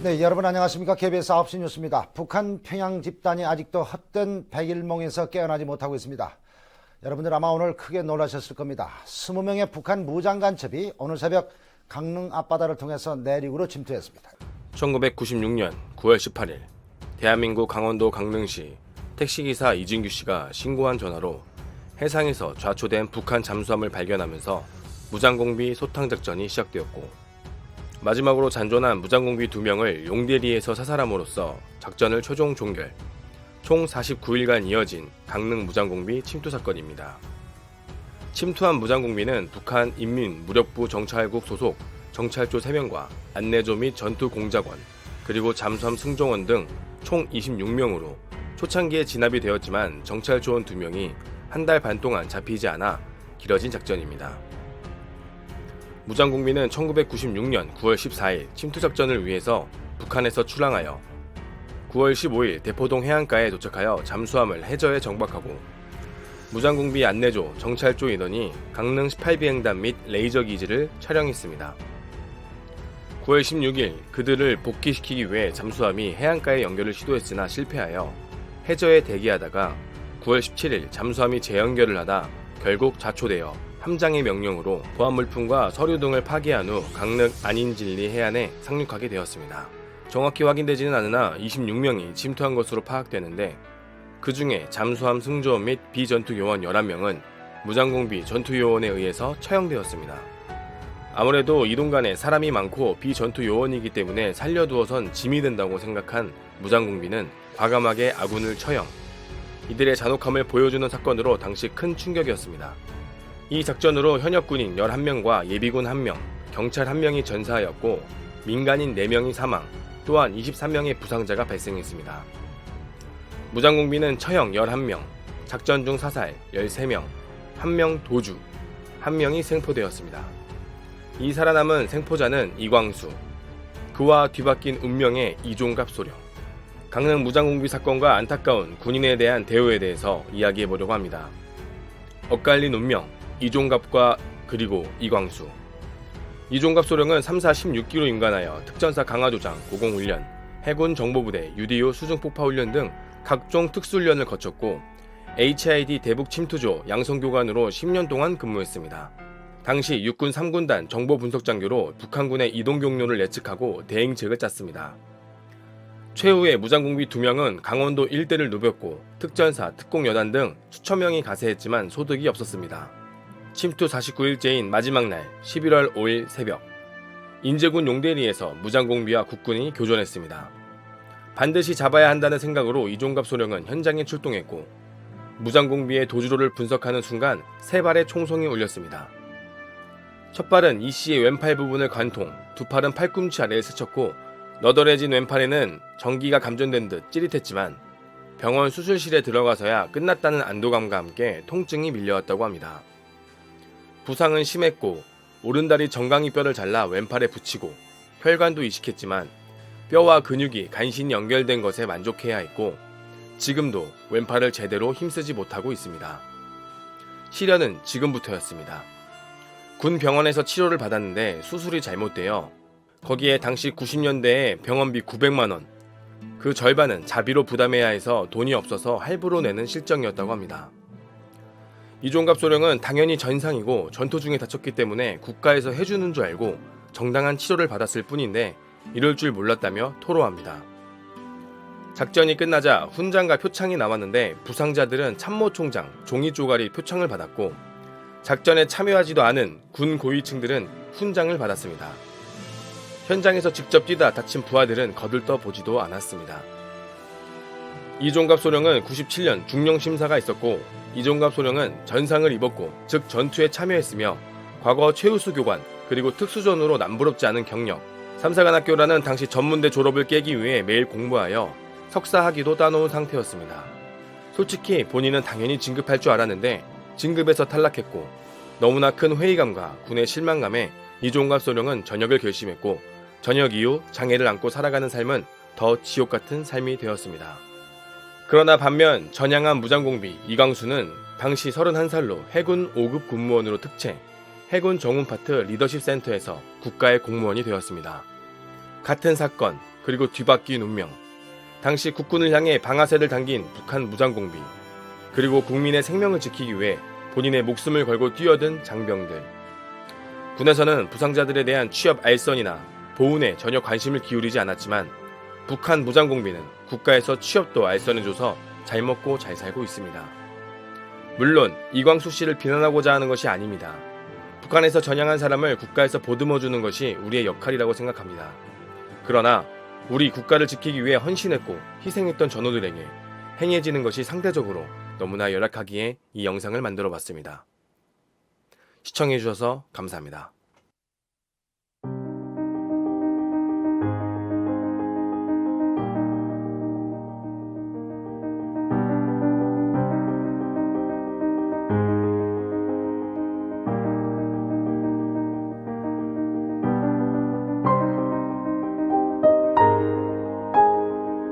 네, 여러분 안녕하십니까. KBS 9시 뉴스입니다. 북한 평양 집단이 아직도 헛된 백일몽에서 깨어나지 못하고 있습니다. 여러분들 아마 오늘 크게 놀라셨을 겁니다. 20명의 북한 무장간첩이 오늘 새벽 강릉 앞바다를 통해서 내륙으로 침투했습니다. 1996년 9월 18일 대한민국 강원도 강릉시 택시기사 이진규 씨가 신고한 전화로 해상에서 좌초된 북한 잠수함을 발견하면서 무장공비 소탕작전이 시작되었고, 마지막으로 잔존한 무장공비 2명을 용대리에서 사살함으로써 작전을 최종 종결, 총 49일간 이어진 강릉 무장공비 침투 사건입니다. 침투한 무장공비는 북한 인민무력부 정찰국 소속 정찰조 3명과 안내조 및 전투공작원, 그리고 잠수함 승종원 등 총 26명으로 초창기에 진압이 되었지만 정찰조원 2명이 한 달 반 동안 잡히지 않아 길어진 작전입니다. 무장공비는 1996년 9월 14일 침투작전을 위해서 북한에서 출항하여 9월 15일 대포동 해안가에 도착하여 잠수함을 해저에 정박하고, 무장공비 안내조, 정찰조 인원이 강릉 18비행단 및 레이저 기지를 촬영했습니다. 9월 16일 그들을 복귀시키기 위해 잠수함이 해안가에 연결을 시도했으나 실패하여 해저에 대기하다가 9월 17일 잠수함이 재연결을 하다 결국 좌초되어 함장의 명령으로 보안물품과 서류 등을 파기한 후 강릉 안인진리 해안에 상륙하게 되었습니다. 정확히 확인되지는 않으나 26명이 침투한 것으로 파악되는데, 그 중에 잠수함 승조원 및 비전투요원 11명은 무장공비 전투요원에 의해서 처형되었습니다. 아무래도 이동간에 사람이 많고 비전투요원이기 때문에 살려두어선 짐이 된다고 생각한 무장공비는 과감하게 아군을 처형, 이들의 잔혹함을 보여주는 사건으로 당시 큰 충격이었습니다. 이 작전으로 현역군인 11명과 예비군 1명, 경찰 1명이 전사하였고 민간인 4명이 사망, 또한 23명의 부상자가 발생했습니다. 무장공비는 처형 11명, 작전 중 사살 13명, 1명 도주, 1명이 생포되었습니다. 이 살아남은 생포자는 이광수, 그와 뒤바뀐 운명의 이종갑 소령. 강릉 무장공비 사건과 안타까운 군인에 대한 대우에 대해서 이야기해보려고 합니다. 엇갈린 운명, 이종갑과 그리고 이광수. 이종갑 소령은 3사 16기로 임관하여 특전사 강화조장, 고공훈련, 해군 정보부대, UDO 수중폭파훈련 등 각종 특수훈련을 거쳤고 HID 대북 침투조 양성교관으로 10년 동안 근무했습니다. 당시 육군 3군단 정보분석장교로 북한군의 이동 경로를 예측하고 대응책을 짰습니다. 최후의 무장공비 2명은 강원도 일대를 누볐고 특전사, 특공여단 등 수천 명이 가세했지만 소득이 없었습니다. 침투 49일째인 마지막 날 11월 5일 새벽, 인제군 용대리에서 무장공비와 국군이 교전했습니다. 반드시 잡아야 한다는 생각으로 이종갑 소령은 현장에 출동했고, 무장공비의 도주로를 분석하는 순간 3발의 총성이 울렸습니다. 첫 발은 이 씨의 왼팔 부분을 관통, 두 팔은 팔꿈치 아래에 스쳤고 너덜해진 왼팔에는 전기가 감전된 듯 찌릿했지만 병원 수술실에 들어가서야 끝났다는 안도감과 함께 통증이 밀려왔다고 합니다. 부상은 심했고 오른다리 정강이 뼈를 잘라 왼팔에 붙이고 혈관도 이식했지만 뼈와 근육이 간신히 연결된 것에 만족해야 했고 지금도 왼팔을 제대로 힘쓰지 못하고 있습니다. 시련은 지금부터였습니다. 군 병원에서 치료를 받았는데 수술이 잘못되어 거기에 당시 90년대에 병원비 900만원, 그 절반은 자비로 부담해야 해서 돈이 없어서 할부로 내는 실정이었다고 합니다. 이종갑 소령은 당연히 전상이고 전투 중에 다쳤기 때문에 국가에서 해주는 줄 알고 정당한 치료를 받았을 뿐인데 이럴 줄 몰랐다며 토로합니다. 작전이 끝나자 훈장과 표창이 나왔는데 부상자들은 참모총장, 종이쪼가리 표창을 받았고 작전에 참여하지도 않은 군 고위층들은 훈장을 받았습니다. 현장에서 직접 뛰다 다친 부하들은 거들떠 보지도 않았습니다. 이종갑 소령은 97년 중령심사가 있었고 이종갑 소령은 전상을 입었고 즉 전투에 참여했으며 과거 최우수 교관 그리고 특수전으로 남부럽지 않은 경력, 3사관학교라는 당시 전문대 졸업을 깨기 위해 매일 공부하여 석사 학위도 따놓은 상태였습니다. 솔직히 본인은 당연히 진급할 줄 알았는데 진급에서 탈락했고 너무나 큰 회의감과 군의 실망감에 이종갑 소령은 전역을 결심했고 전역 이후 장애를 안고 살아가는 삶은 더 지옥 같은 삶이 되었습니다. 그러나 반면 전향한 무장공비 이광수는 당시 31살로 해군 5급 군무원으로 특채, 해군 정훈파트 리더십 센터에서 국가의 공무원이 되었습니다. 같은 사건, 그리고 뒤바뀐 운명. 당시 국군을 향해 방아쇠를 당긴 북한 무장공비, 그리고 국민의 생명을 지키기 위해 본인의 목숨을 걸고 뛰어든 장병들. 군에서는 부상자들에 대한 취업 알선이나 보훈에 전혀 관심을 기울이지 않았지만 북한 무장공비는 국가에서 취업도 알선해줘서 잘 먹고 잘 살고 있습니다. 물론 이광수 씨를 비난하고자 하는 것이 아닙니다. 북한에서 전향한 사람을 국가에서 보듬어주는 것이 우리의 역할이라고 생각합니다. 그러나 우리 국가를 지키기 위해 헌신했고 희생했던 전우들에게 행해지는 것이 상대적으로 너무나 열악하기에 이 영상을 만들어 봤습니다. 시청해주셔서 감사합니다.